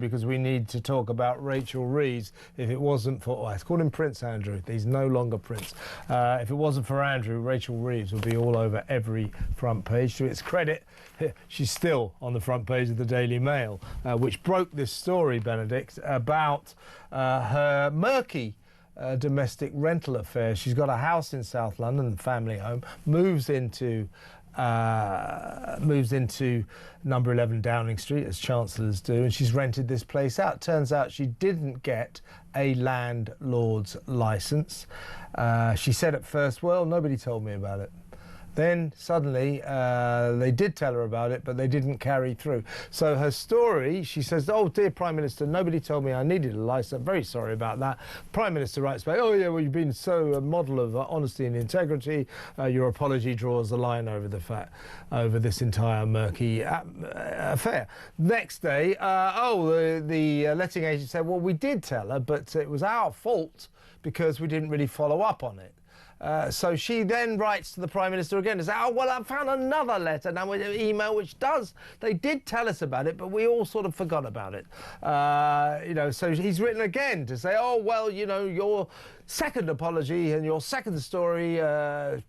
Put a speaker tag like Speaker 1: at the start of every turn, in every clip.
Speaker 1: because we need to talk about Rachel Reeves. If it wasn't for, I called him Prince Andrew, he's no longer Prince. If it wasn't for Andrew, Rachel Reeves would be all over every front page. To its credit, she's still on the front page of the Daily Mail, which broke this story, Benedict, about her murky domestic rental affair. She's got a house in South London, family home, moves into number 11 Downing Street, as chancellors do, and she's rented this place out. Turns out she didn't get a landlord's licence. She said at first, well, nobody told me about it. Then suddenly they did tell her about it, but they didn't carry through. So her story, she says, oh, dear Prime Minister, nobody told me I needed a licence. I'm very sorry about that. Prime Minister writes back, oh, yeah, well, you've been so a model of honesty and integrity. Your apology draws a line over over this entire murky affair. Next day, the letting agent said, well, we did tell her, but it was our fault because we didn't really follow up on it. So she then writes to the Prime Minister again and says, oh, well, I found another letter now with an email they did tell us about it, but we all sort of forgot about it. So he's written again to say, oh, well, your second apology and your second story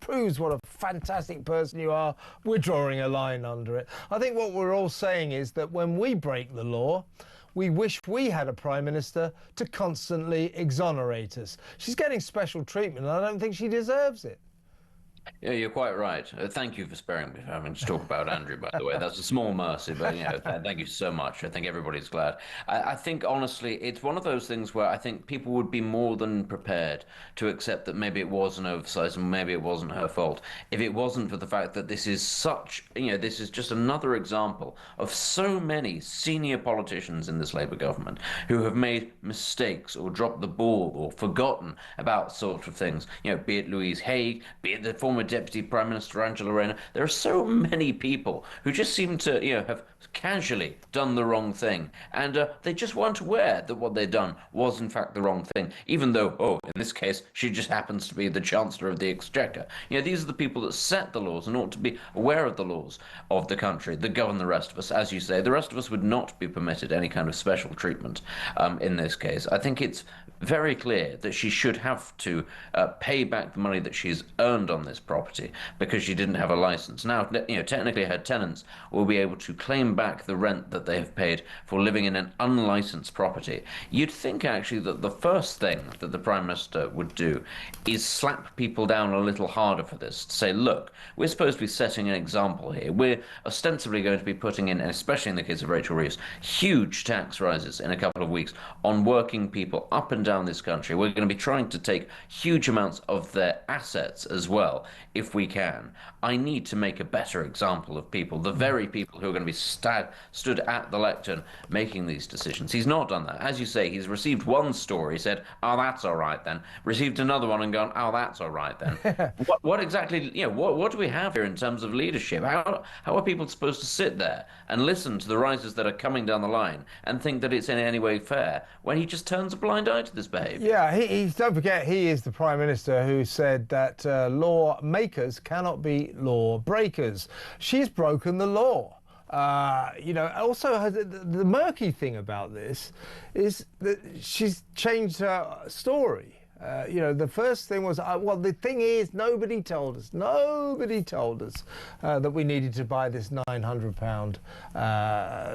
Speaker 1: proves what a fantastic person you are. We're drawing a line under it. I think what we're all saying is that when we break the law, we wish we had a Prime Minister to constantly exonerate us. She's getting special treatment, and I don't think she deserves it.
Speaker 2: Yeah, you're quite right. Thank you for sparing me from having to talk about Andrew, by the way. That's a small mercy, but thank you so much. I think everybody's glad. I think, honestly, it's one of those things where I think people would be more than prepared to accept that maybe it was an oversight and maybe it wasn't her fault, if it wasn't for the fact that this is this is just another example of so many senior politicians in this Labour government who have made mistakes or dropped the ball or forgotten about sort of things. Be it Louise Haigh, be it the former Deputy Prime Minister Angela Rayner. There are so many people who just seem to, have casually done the wrong thing, and they just weren't aware that what they'd done was in fact the wrong thing, even though, in this case, she just happens to be the Chancellor of the Exchequer. These are the people that set the laws and ought to be aware of the laws of the country that govern the rest of us. As you say, the rest of us would not be permitted any kind of special treatment in this case. I think it's very clear that she should have to pay back the money that she's earned on this property because she didn't have a license. Now, technically her tenants will be able to claim back the rent that they have paid for living in an unlicensed property. You'd think actually that the first thing that the Prime Minister would do is slap people down a little harder for this, to say, look, we're supposed to be setting an example here. We're ostensibly going to be putting in, and especially in the case of Rachel Reeves, huge tax rises in a couple of weeks on working people up and down this country. We're going to be trying to take huge amounts of their assets as well, if we can. I need to make a better example of people, the very people who are going to be stood at the lectern making these decisions. He's not done that. As you say, he's received one story, said, oh, that's all right then. Received another one and gone, oh, that's all right then. What exactly, what do we have here in terms of leadership? How are people supposed to sit there and listen to the rises that are coming down the line and think that it's in any way fair when he just turns a blind eye to this behaviour?
Speaker 1: Yeah, don't forget, he is the Prime Minister who said that law makers cannot be law breakers. She's broken the law. Also the murky thing about this is that she's changed her story. The first thing was, the thing is, nobody told us that we needed to buy this £900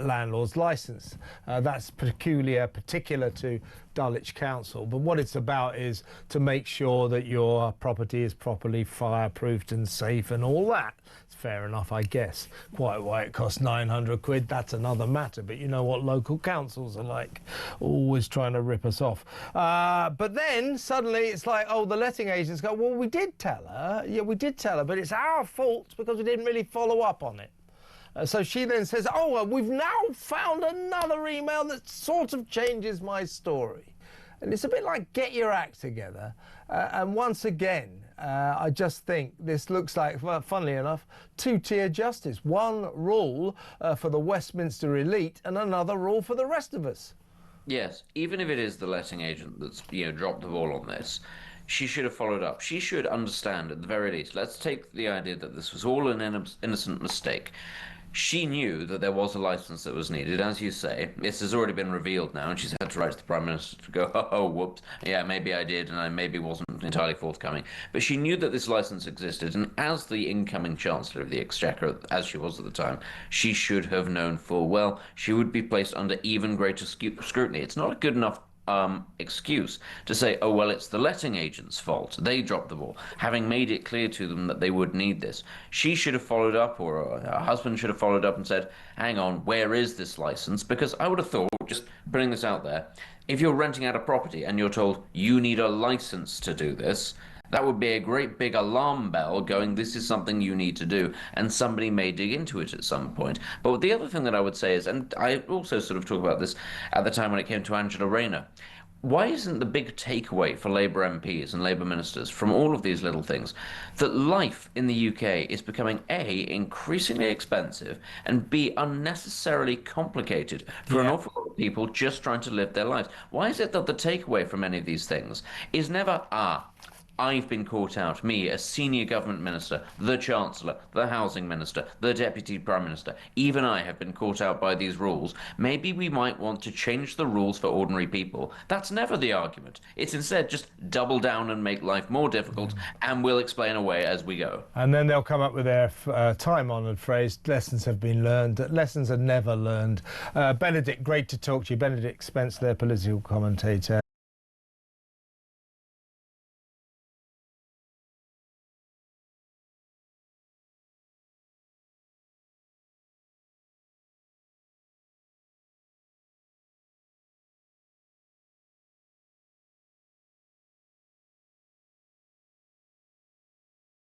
Speaker 1: landlord's licence. That's particular to Dulwich Council. But what it's about is to make sure that your property is properly fireproofed and safe and all that. It's fair enough, I guess. Quite why it costs 900 quid, that's another matter. But you know what local councils are like, always trying to rip us off. But then suddenly it's like, the letting agents go, well, we did tell her. Yeah, we did tell her, but it's our fault because we didn't really follow up on it. So she then says, we've now found another email that sort of changes my story. And it's a bit like, get your act together. And once again, I just think this looks like, well, funnily enough, two-tier justice. One rule for the Westminster elite and another rule for the rest of us.
Speaker 2: Yes, even if it is the letting agent that's dropped the ball on this, she should have followed up. She should understand, at the very least. Let's take the idea that this was all an innocent mistake. She knew that there was a license that was needed, as you say. This has already been revealed now, and she's had to write to the Prime Minister to go, oh, whoops, yeah, maybe I did, and I maybe wasn't entirely forthcoming. But she knew that this license existed, and as the incoming Chancellor of the Exchequer, as she was at the time, she should have known full well she would be placed under even greater scrutiny. It's not a good enough excuse to say, oh, well, it's the letting agent's fault. They dropped the ball, having made it clear to them that they would need this. She should have followed up, or her husband should have followed up and said, hang on, where is this license? Because I would have thought, just putting this out there, if you're renting out a property and you're told you need a license to do this, that would be a great big alarm bell going, this is something you need to do, and somebody may dig into it at some point. But the other thing that I would say is, and I also sort of talked about this at the time when it came to Angela Rayner, why isn't the big takeaway for Labour MPs and Labour ministers from all of these little things that life in the UK is becoming A, increasingly expensive, and B, unnecessarily complicated for an awful lot of people just trying to live their lives? Why is it that the takeaway from any of these things is never, I've been caught out, me, a senior government minister, the Chancellor, the Housing Minister, the Deputy Prime Minister, even I have been caught out by these rules. Maybe we might want to change the rules for ordinary people. That's never the argument. It's instead just double down and make life more difficult, and we'll explain away as we go.
Speaker 1: And then they'll come up with their time-honoured phrase, lessons have been learned. Lessons are never learned. Benedict, great to talk to you. Benedict Spence, their political commentator.